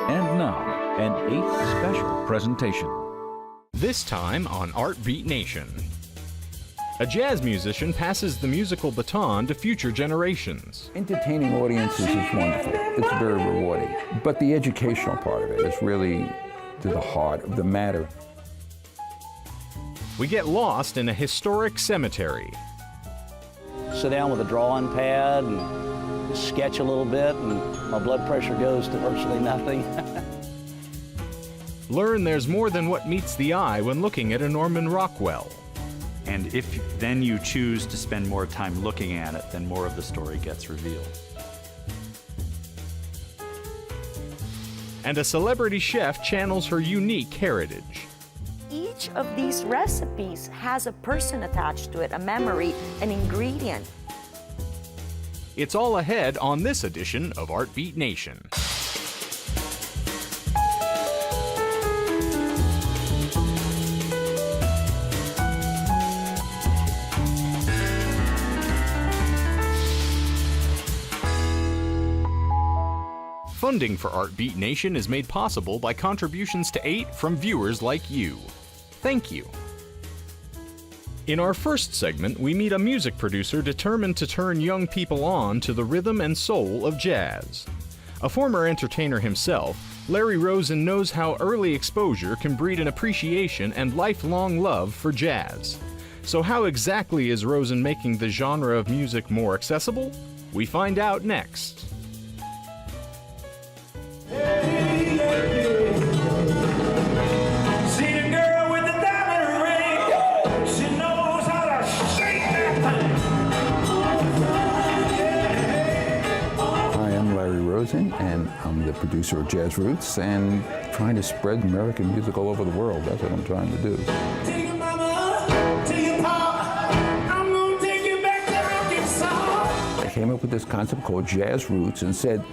And now, an 8th special presentation. This time on Art Beat Nation. A jazz musician passes the musical baton to future generations. Entertaining audiences is wonderful. It's very rewarding. But the educational part of it is really to the heart of the matter. We get lost in a historic cemetery. Sit down with a drawing pad and sketch a little bit, and my blood pressure goes to virtually nothing. Learn there's more than what meets the eye when looking at a Norman Rockwell. And if then you choose to spend more time looking at it, then more of the story gets revealed. And a celebrity chef channels her unique heritage. Each of these recipes has a person attached to it, a memory, an ingredient. It's all ahead on this edition of Art Beat Nation. Funding for Art Beat Nation is made possible by contributions to 8 from viewers like you. Thank you. In our first segment, we meet a music producer determined to turn young people on to the rhythm and soul of jazz. A former entertainer himself, Larry Rosen knows how early exposure can breed an appreciation and lifelong love for jazz. So how exactly is Rosen making the genre of music more accessible? We find out next. And I'm the producer of Jazz Roots and trying to spread American music all over the world. That's what I'm trying to do. Take your mama, take your pop, I'm gonna take you back to Arkansas. I came up with this concept called Jazz Roots and said,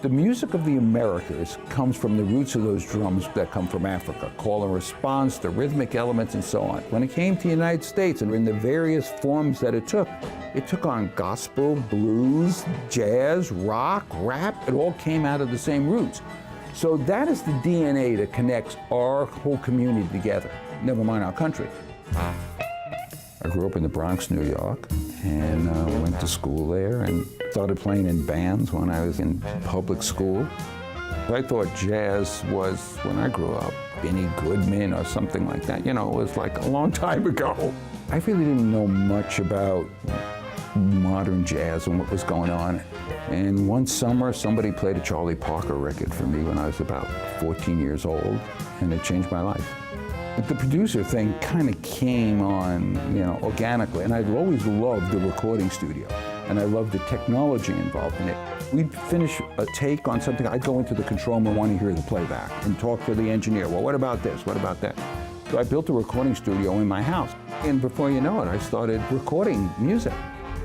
the music of the Americas comes from the roots of those drums that come from Africa, call and response, the rhythmic elements, and so on. When it came to the United States and in the various forms that it took on gospel, blues, jazz, rock, rap. It all came out of the same roots. So that is the DNA that connects our whole community together, never mind our country. I grew up in the Bronx, New York, and went to school there and started playing in bands when I was in public school. I thought jazz was, when I grew up, Benny Goodman or something like that. You know, it was like a long time ago. I really didn't know much about modern jazz and what was going on. And one summer, somebody played a Charlie Parker record for me when I was about 14 years old, and it changed my life. But the producer thing kind of came on, organically, and I'd always loved the recording studio, and I loved the technology involved in it. We'd finish a take on something, I'd go into the control room and want to hear the playback and talk to the engineer. Well, what about this? What about that? So I built a recording studio in my house, and before you know it, I started recording music.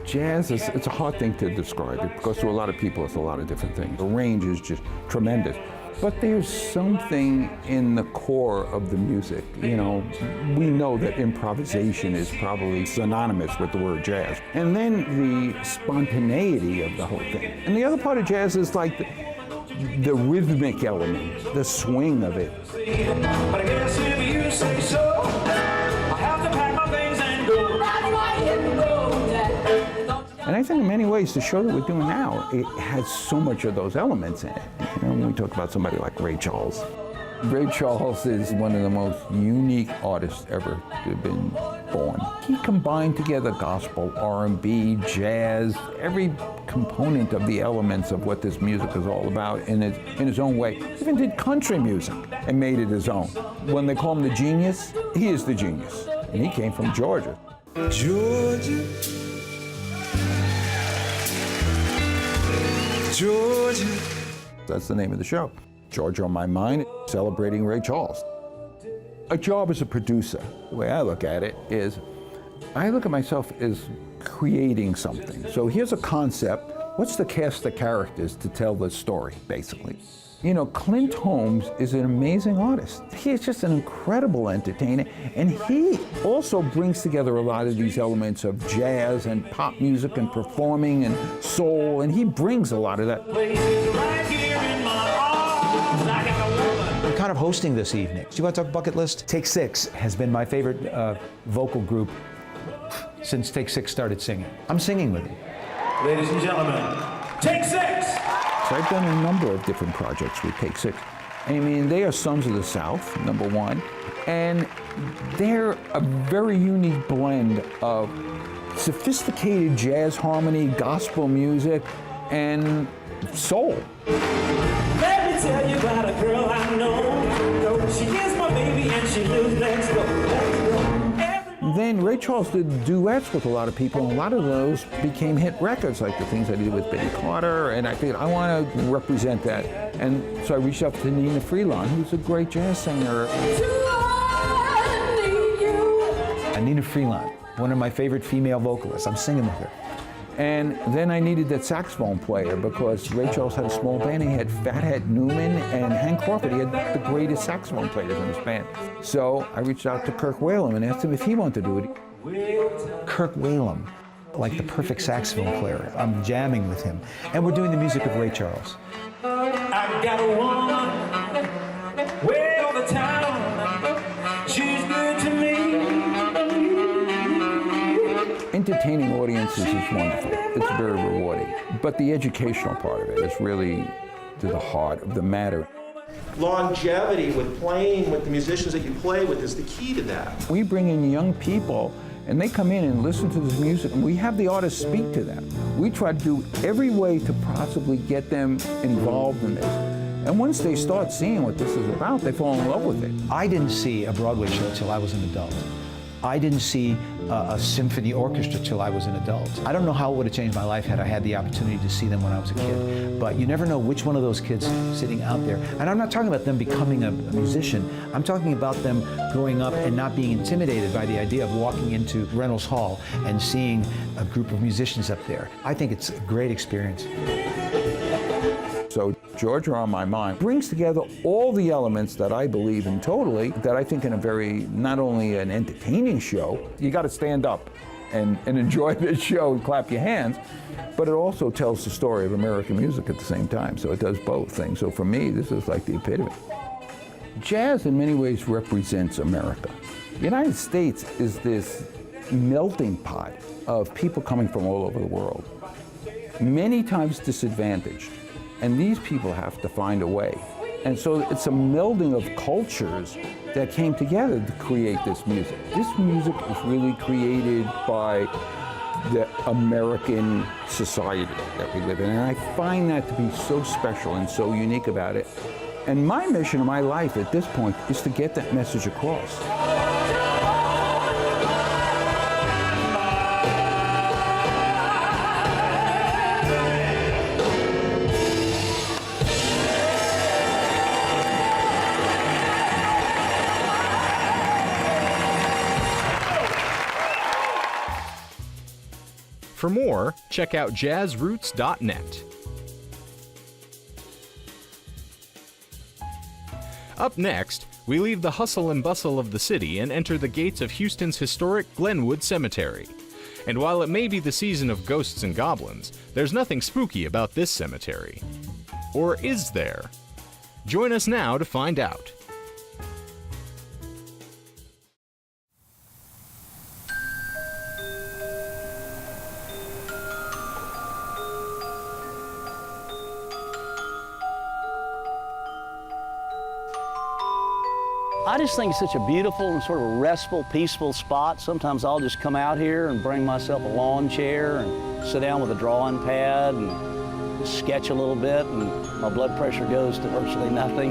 Jazz it's a hard thing to describe. It goes to a lot of people, it's a lot of different things. The range is just tremendous. But there's something in the core of the music. We know that improvisation is probably synonymous with the word jazz. And then the spontaneity of the whole thing. And the other part of jazz is like the rhythmic element, the swing of it. But I guess if you say so, I have to pack my things and go. And I think in many ways, the show that we're doing now, it has so much of those elements in it. When we talk about somebody like Ray Charles. Ray Charles is one of the most unique artists ever to have been born. He combined together gospel, R&B, jazz, every component of the elements of what this music is all about in his own way. He even did country music and made it his own. When they call him the genius, he is the genius. And he came from Georgia. Georgia, Georgia. That's the name of the show. Georgia on My Mind, celebrating Ray Charles. A job as a producer, the way I look at it is, I look at myself as creating something. So here's a concept. What's the cast of characters to tell the story, basically? Clint Holmes is an amazing artist. He is just an incredible entertainer, and he also brings together a lot of these elements of jazz and pop music and performing and soul, and he brings a lot of that. Right here in my arms, like kind of hosting this evening. Do you want to talk bucket list? Take Six has been my favorite vocal group since Take Six started singing. I'm singing with them. Ladies and gentlemen, Take Six! So I've done a number of different projects with Take Six. I mean, they are Sons of the South, number one, and they're a very unique blend of sophisticated jazz harmony, gospel music, and soul. Let me tell you about a girl I know. She is my baby and she lives next door. Then Ray Charles did duets with a lot of people, and a lot of those became hit records, like the things I did with Betty Carter, and I figured I want to represent that. And so I reached out to Nina Freelon, who's a great jazz singer. Nina Freelon, one of my favorite female vocalists. I'm singing with her. And then I needed that saxophone player because Ray Charles had a small band. He had Fathead Newman and Hank Crawford. He had the greatest saxophone players in his band. So I reached out to Kirk Whalum and asked him if he wanted to do it. Kirk Whalum, like the perfect saxophone player. I'm jamming with him. And we're doing the music of Ray Charles. I got a woman way over town. She's good to me. Entertaining audiences is wonderful. It's very rewarding. But the educational part of it is really to the heart of the matter. Longevity with playing with the musicians that you play with is the key to that. We bring in young people and they come in and listen to this music and we have the artists speak to them. We try to do every way to possibly get them involved in this. And once they start seeing what this is about, they fall in love with it. I didn't see a Broadway show till I was an adult. I didn't see a symphony orchestra till I was an adult. I don't know how it would have changed my life had I had the opportunity to see them when I was a kid. But you never know which one of those kids sitting out there. And I'm not talking about them becoming a musician. I'm talking about them growing up and not being intimidated by the idea of walking into Reynolds Hall and seeing a group of musicians up there. I think it's a great experience. So Georgia on My Mind brings together all the elements that I believe in totally, that I think in a very, not only an entertaining show, you got to stand up and enjoy this show and clap your hands, but it also tells the story of American music at the same time. So it does both things. So for me, this is like the epitome. Jazz in many ways represents America. The United States is this melting pot of people coming from all over the world, many times disadvantaged. And these people have to find a way. And so it's a melding of cultures that came together to create this music. This music is really created by the American society that we live in. And I find that to be so special and so unique about it. And my mission in my life at this point is to get that message across. For more, check out jazzroots.net. Up next, we leave the hustle and bustle of the city and enter the gates of Houston's historic Glenwood Cemetery. And while it may be the season of ghosts and goblins, there's nothing spooky about this cemetery. Or is there? Join us now to find out. I just think it's such a beautiful and sort of restful, peaceful spot. Sometimes I'll just come out here and bring myself a lawn chair and sit down with a drawing pad and sketch a little bit, and my blood pressure goes to virtually nothing.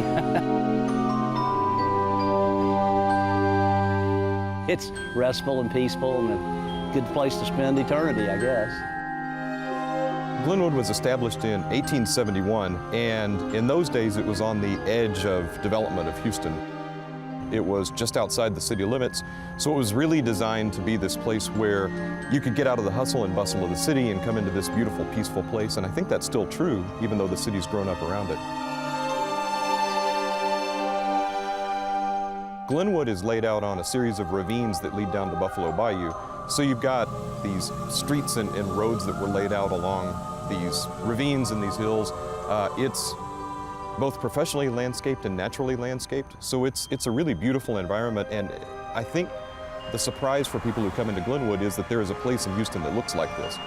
It's restful and peaceful and a good place to spend eternity, I guess. Glenwood was established in 1871, and in those days it was on the edge of development of Houston. It was just outside the city limits, so it was really designed to be this place where you could get out of the hustle and bustle of the city and come into this beautiful, peaceful place, and I think that's still true, even though the city's grown up around it. Glenwood is laid out on a series of ravines that lead down to Buffalo Bayou, so you've got these streets and roads that were laid out along these ravines and these hills. It's both professionally landscaped and naturally landscaped. So it's a really beautiful environment, and I think the surprise for people who come into Glenwood is that there is a place in Houston that looks like this.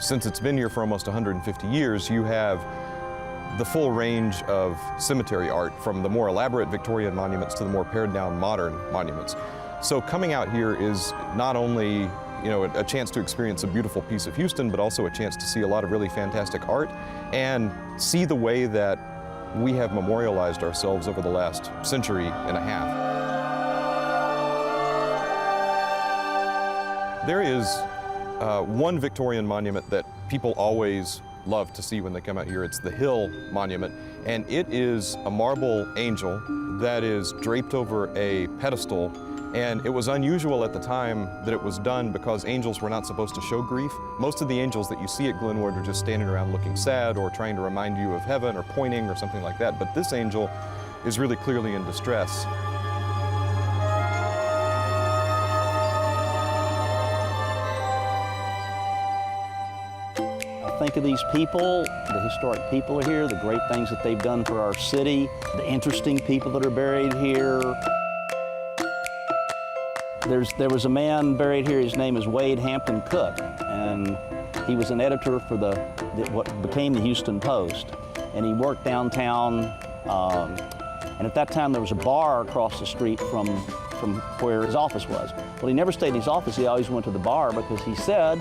Since it's been here for almost 150 years, you have the full range of cemetery art, from the more elaborate Victorian monuments to the more pared-down modern monuments. So coming out here is not only, you know, a chance to experience a beautiful piece of Houston, but also a chance to see a lot of really fantastic art and see the way that we have memorialized ourselves over the last century and a half. There is one Victorian monument that people always love to see when they come out here. It's the Hill Monument, and it is a marble angel that is draped over a pedestal, and it was unusual at the time that it was done because angels were not supposed to show grief. Most of the angels that you see at Glenwood are just standing around looking sad or trying to remind you of heaven or pointing or something like that, but this angel is really clearly in distress. Think of these people, the historic people are here, the great things that they've done for our city, the interesting people that are buried here. There was a man buried here, his name is Wade Hampton Cook, and he was an editor for what became the Houston Post, and he worked downtown, and at that time there was a bar across the street from where his office was. Well, he never stayed in his office, he always went to the bar because he said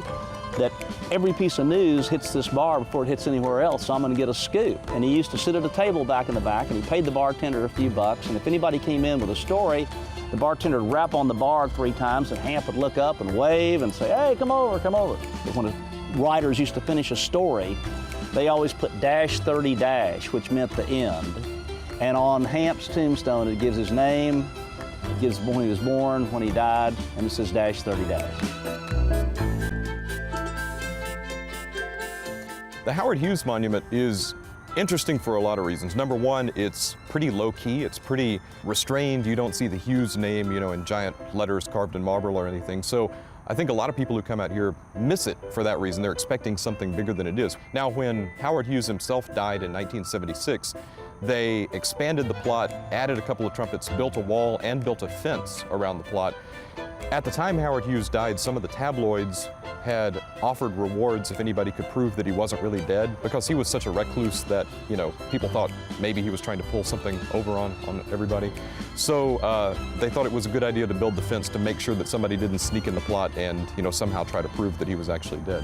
that every piece of news hits this bar before it hits anywhere else, so I'm going to get a scoop. And he used to sit at a table back in the back, and he paid the bartender a few bucks, and if anybody came in with a story, the bartender would rap on the bar 3 times, and Hamp would look up and wave and say, "Hey, come over, come over." But when writers used to finish a story, they always put -30-, which meant the end. And on Hamp's tombstone, it gives his name, it gives when he was born, when he died, and it says -30-. The Howard Hughes Monument is interesting for a lot of reasons. Number one, it's pretty low-key, it's pretty restrained. You don't see the Hughes name, you know, in giant letters carved in marble or anything. So I think a lot of people who come out here miss it for that reason. They're expecting something bigger than it is. Now, when Howard Hughes himself died in 1976, they expanded the plot, added a couple of trumpets, built a wall, and built a fence around the plot. At the time Howard Hughes died, some of the tabloids had offered rewards if anybody could prove that he wasn't really dead, because he was such a recluse that, you know, people thought maybe he was trying to pull something over on everybody. So they thought it was a good idea to build the fence to make sure that somebody didn't sneak in the plot and, you know, somehow try to prove that he was actually dead.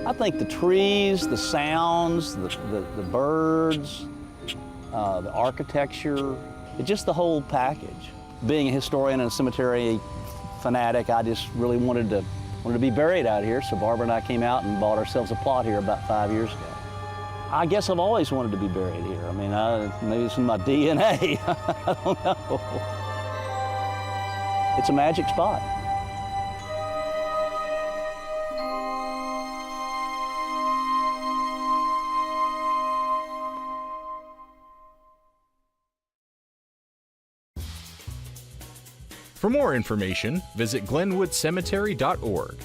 I think the trees, the sounds, the birds, the architecture, just the whole package. Being a historian and a cemetery fanatic, I just really wanted to be buried out here, so Barbara and I came out and bought ourselves a plot here about 5 years ago. I guess I've always wanted to be buried here. I mean, maybe it's in my DNA, I don't know. It's a magic spot. For more information, visit glenwoodcemetery.org.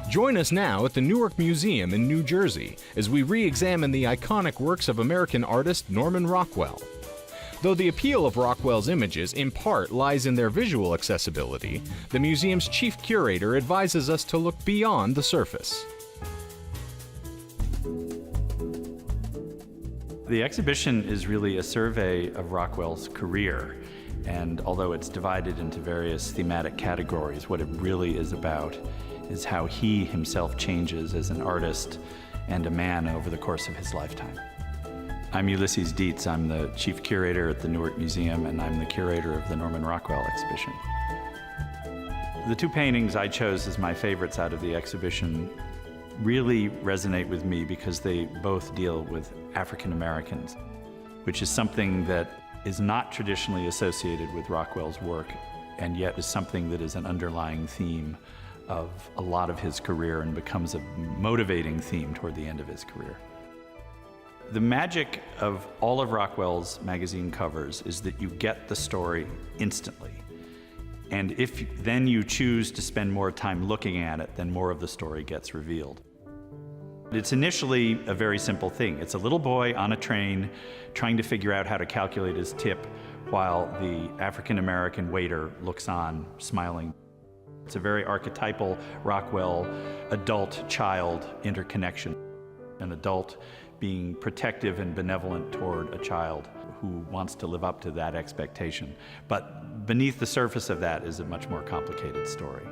Join us now at the Newark Museum in New Jersey as we re-examine the iconic works of American artist Norman Rockwell. Though the appeal of Rockwell's images in part lies in their visual accessibility, the museum's chief curator advises us to look beyond the surface. The exhibition is really a survey of Rockwell's career, and although it's divided into various thematic categories, what it really is about is how he himself changes as an artist and a man over the course of his lifetime. I'm Ulysses Dietz. I'm the chief curator at the Newark Museum, and I'm the curator of the Norman Rockwell exhibition. The 2 paintings I chose as my favorites out of the exhibition really resonate with me because they both deal with African Americans, which is something that is not traditionally associated with Rockwell's work, and yet is something that is an underlying theme of a lot of his career and becomes a motivating theme toward the end of his career. The magic of all of Rockwell's magazine covers is that you get the story instantly. And if then you choose to spend more time looking at it, then more of the story gets revealed. It's initially a very simple thing. It's a little boy on a train trying to figure out how to calculate his tip while the African-American waiter looks on, smiling. It's a very archetypal Rockwell adult-child interconnection. An adult being protective and benevolent toward a child who wants to live up to that expectation. But beneath the surface of that is a much more complicated story.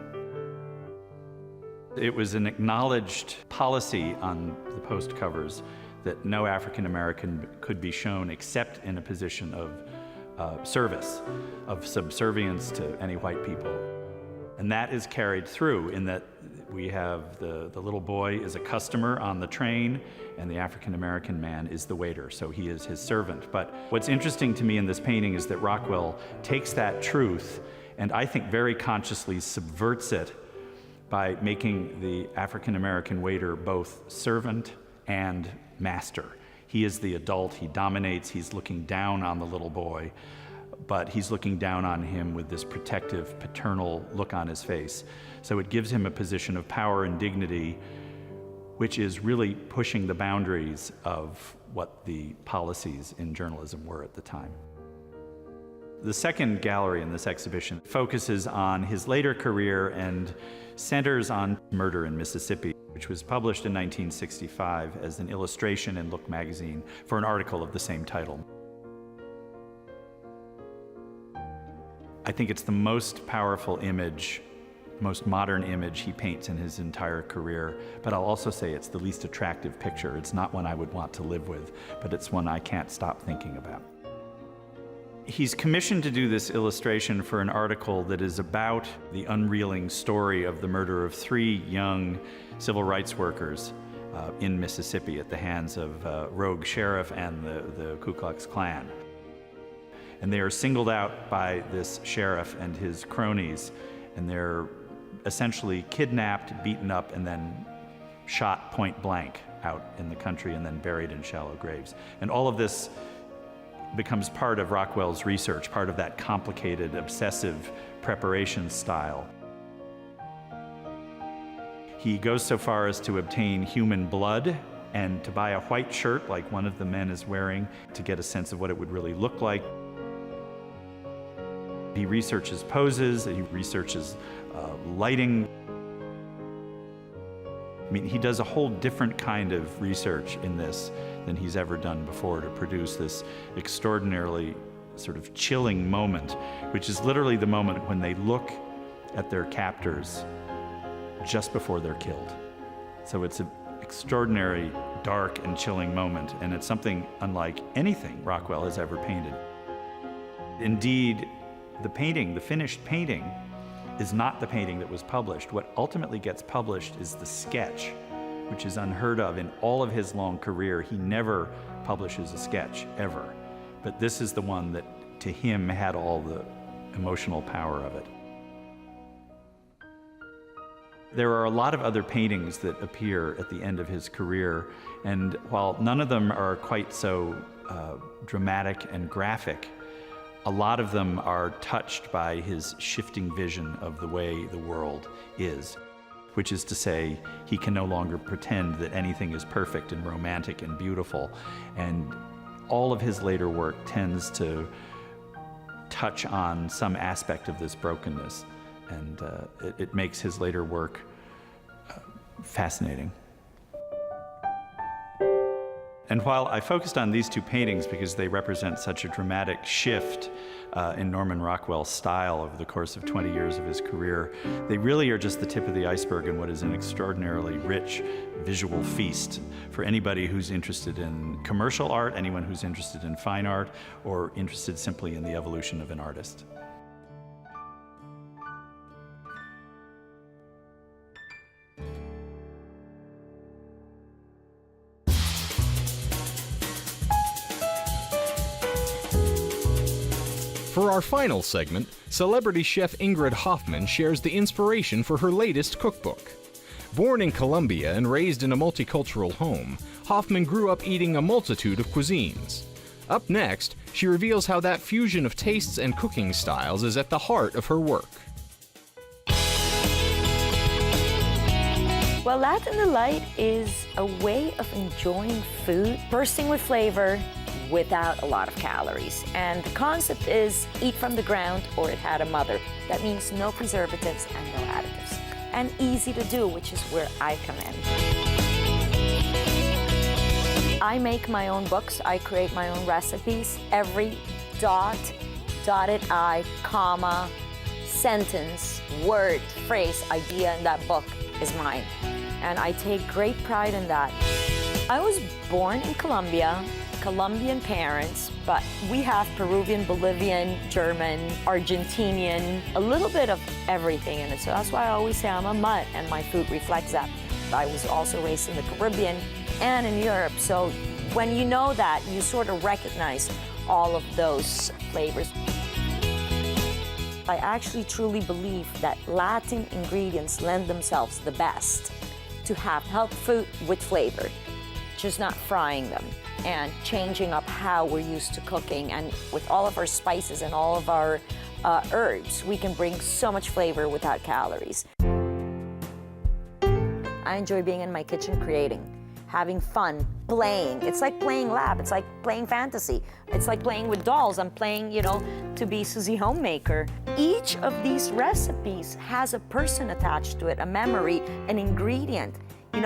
It was an acknowledged policy on the Post covers that no African American could be shown except in a position of service, of subservience to any white people. And that is carried through in that we have the little boy is a customer on the train, and the African American man is the waiter, so he is his servant. But what's interesting to me in this painting is that Rockwell takes that truth and I think very consciously subverts it by making the African American waiter both servant and master. He is the adult, he dominates, he's looking down on the little boy, but he's looking down on him with this protective, paternal look on his face. So it gives him a position of power and dignity, which is really pushing the boundaries of what the policies in journalism were at the time. The second gallery in this exhibition focuses on his later career and centers on Murder in Mississippi, which was published in 1965 as an illustration in Look magazine for an article of the same title. I think it's the most powerful image, most modern image he paints in his entire career, but I'll also say it's the least attractive picture. It's not one I would want to live with, but it's one I can't stop thinking about. He's commissioned to do this illustration for an article that is about the unreeling story of the murder of 3 young civil rights workers in Mississippi at the hands of a rogue sheriff and the Ku Klux Klan. And they are singled out by this sheriff and his cronies, and they're essentially kidnapped, beaten up, and then shot point blank out in the country and then buried in shallow graves. And all of this becomes part of Rockwell's research, part of that complicated, obsessive preparation style. He goes so far as to obtain human blood and to buy a white shirt like one of the men is wearing to get a sense of what it would really look like. He researches poses, he researches lighting. I mean, he does a whole different kind of research in this than he's ever done before to produce this extraordinarily sort of chilling moment, which is literally the moment when they look at their captors just before they're killed. So it's an extraordinary, dark and chilling moment, and it's something unlike anything Rockwell has ever painted. Indeed, the painting, the finished painting, is not the painting that was published. What ultimately gets published is the sketch, which is unheard of in all of his long career. He never publishes a sketch, ever. But this is the one that, to him, had all the emotional power of it. There are a lot of other paintings that appear at the end of his career, and while none of them are quite so dramatic and graphic, a lot of them are touched by his shifting vision of the way the world is, which is to say, he can no longer pretend that anything is perfect and romantic and beautiful. And all of his later work tends to touch on some aspect of this brokenness, and it makes his later work fascinating. And while I focused on these 2 paintings because they represent such a dramatic shift in Norman Rockwell's style over the course of 20 years of his career, they really are just the tip of the iceberg in what is an extraordinarily rich visual feast for anybody who's interested in commercial art, anyone who's interested in fine art, or interested simply in the evolution of an artist. For our final segment, celebrity chef Ingrid Hoffman shares the inspiration for her latest cookbook. Born in Colombia and raised in a multicultural home, Hoffman grew up eating a multitude of cuisines. Up next, she reveals how that fusion of tastes and cooking styles is at the heart of her work. Well, Latin Delight is a way of enjoying food, bursting with flavor, without a lot of calories. And the concept is eat from the ground or it had a mother. That means no preservatives and no additives. And easy to do, which is where I come in. I make my own books. I create my own recipes. Every dot, dotted I, comma, sentence, word, phrase, idea in that book is mine. And I take great pride in that. I was born in Colombia, Colombian parents, but we have Peruvian, Bolivian, German, Argentinian, a little bit of everything in it. So that's why I always say I'm a mutt, and my food reflects that. I was also raised in the Caribbean and in Europe. So when you know that, you sort of recognize all of those flavors. I actually truly believe that Latin ingredients lend themselves the best to have health food with flavor, just not frying them and changing up how we're used to cooking. And with all of our spices and all of our herbs, we can bring so much flavor without calories. I enjoy being in my kitchen creating, having fun, playing. It's like playing lab, it's like playing fantasy. It's like playing with dolls. I'm playing, to be Susie Homemaker. Each of these recipes has a person attached to it, a memory, an ingredient.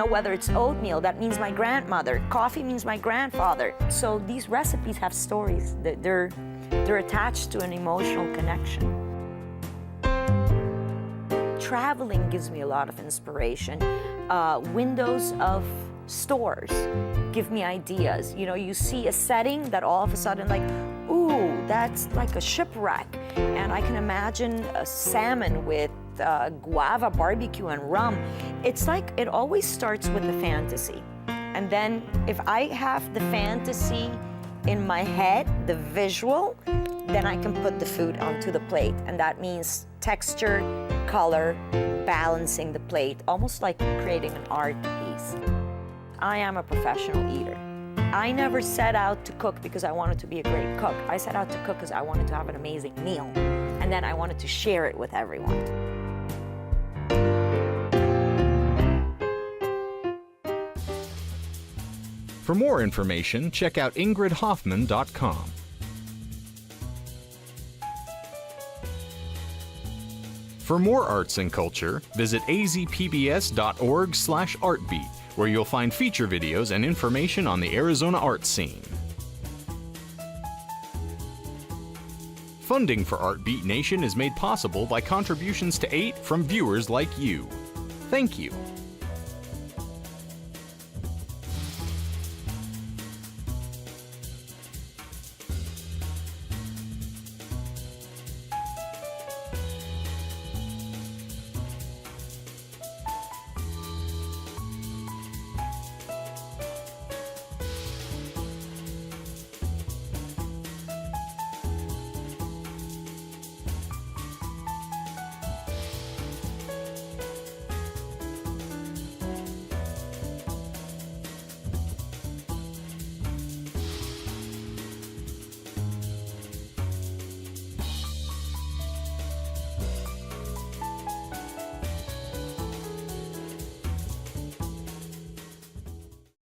Whether it's oatmeal, that means my grandmother. Coffee means my grandfather. So these recipes have stories. They're attached to an emotional connection. Traveling gives me a lot of inspiration. Windows of stores give me ideas. You see a setting that all of a sudden ooh, that's like a shipwreck. And I can imagine a salmon with guava barbecue and rum. It's like it always starts with the fantasy. And then if I have the fantasy in my head, the visual, then I can put the food onto the plate. And that means texture, color, balancing the plate, almost like creating an art piece. I am a professional eater. I never set out to cook because I wanted to be a great cook. I set out to cook because I wanted to have an amazing meal. And then I wanted to share it with everyone. For more information, check out ingridhoffman.com. For more arts and culture, visit azpbs.org/artbeat, where you'll find feature videos and information on the Arizona art scene. Funding for Artbeat Nation is made possible by contributions to 8 from viewers like you. Thank you.